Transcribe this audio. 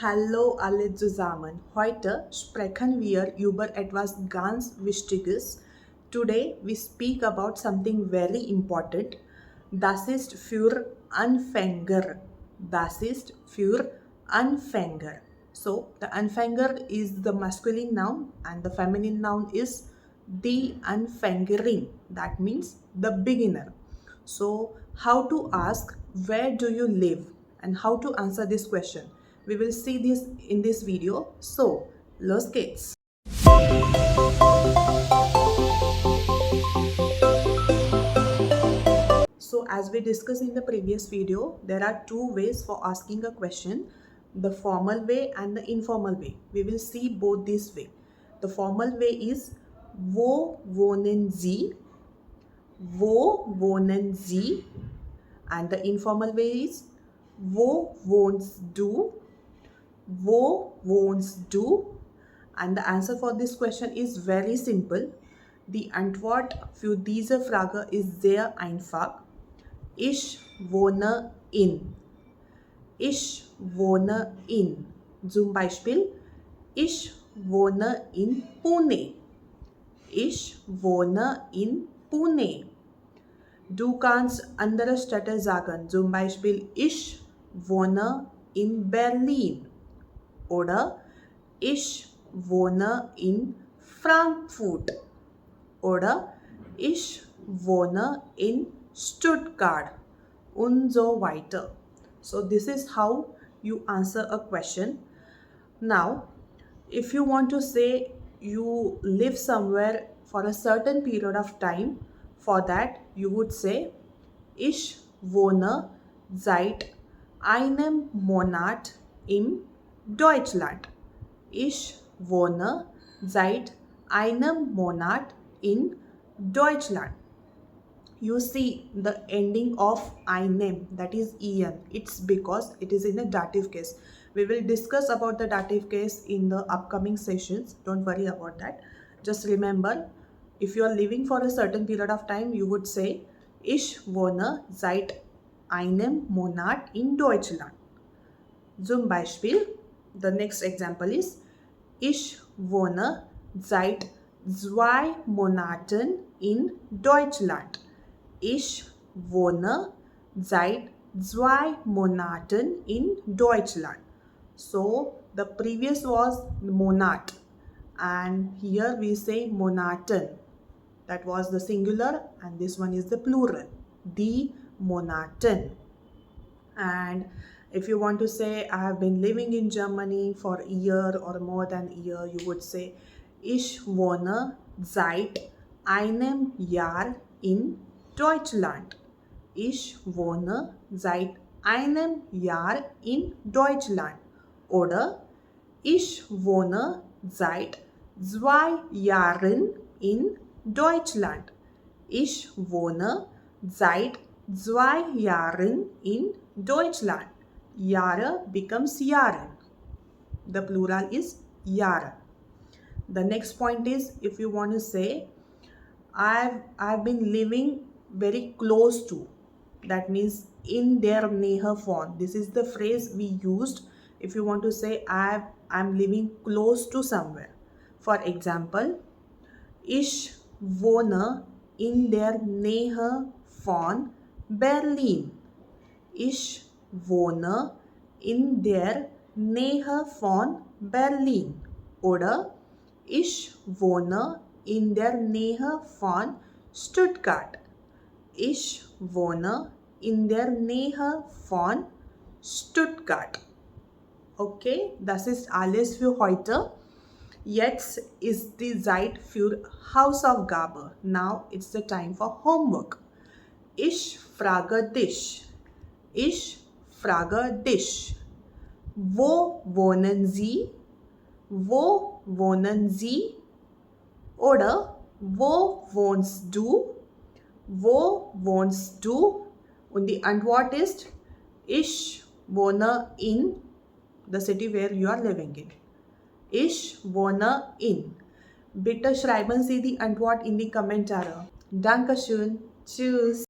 Hallo alle zusammen. Heute sprechen wir über etwas ganz Wichtiges. Today we speak about something very important. Das ist für Anfänger. Das ist für Anfänger. So the Anfänger is the masculine noun and the feminine noun is die Anfängerin. That means the beginner. So how to ask where do you live and how to answer this question. We will see this in this video. So los geht's. So as we discussed in the previous video, there are two ways for asking a question, the formal way and the informal way. We will see both this way. The formal way is wo wohnen Sie? Wo wohnen Sie? And the informal way is wo wohnst du? Wo wohnst du? And the answer for this question is very simple. Die Antwort für diese Frage ist sehr einfach. Ich wohne in. Ich wohne in. Zum Beispiel, ich wohne in Pune. Ich wohne in Pune. Du kannst andere Städte sagen. Zum Beispiel, ich wohne in Berlin. Oder ich wohne in Frankfurt. Oder ich wohne in Stuttgart. Und so weiter. So this is how you answer a question. Now, if you want to say you live somewhere for a certain period of time, for that you would say ich wohne seit einem Monat in Deutschland. Ich wohne seit einem Monat in Deutschland. You see the ending of einem, that is en. It's because it is in a dative case. We will discuss about the dative case in the upcoming sessions. Don't worry about that. Just remember, if you are living for a certain period of time, you would say ich wohne seit einem Monat in Deutschland. Zum Beispiel, the next example is ich wohne seit 2 Monaten in Deutschland. Ich wohne seit 2 Monaten in Deutschland. So the previous was Monat and here we say Monaten. That was the singular and this one is the plural. Die Monaten. And if you want to say I have been living in Germany for a year or more than a year, you would say ich wohne seit einem Jahr in Deutschland. Ich wohne seit einem Jahr in Deutschland. Oder ich wohne seit 2 Jahren in Deutschland. Ich wohne seit 2 Jahren in Deutschland. Jahre becomes Jahren. The plural is Jahre. The next point is if you want to say I've been living very close to, that means in der Nähe von. This is the phrase we used if you want to say I'm living close to somewhere. For example, ich wohne in der Nähe von Berlin. Ich wohne in der Nähe von Berlin. Oder ich wohne in der Nähe von Stuttgart. Ich wohne in der Nähe von Stuttgart. Okay, das ist alles für heute. Jetzt ist die Zeit für Hausaufgabe. Now it's the time for homework. Ich frage dich. Ich frage dich. Wo wohnen Sie? Wo wohnen Sie? Oder wo wohnst du? Wo wohnst du? Und die Antwort ist ich wohne in the city where you are living in. Ich wohne in. Bitte schreiben Sie die Antwort in die Kommentare. Dankeschön. Tschüss.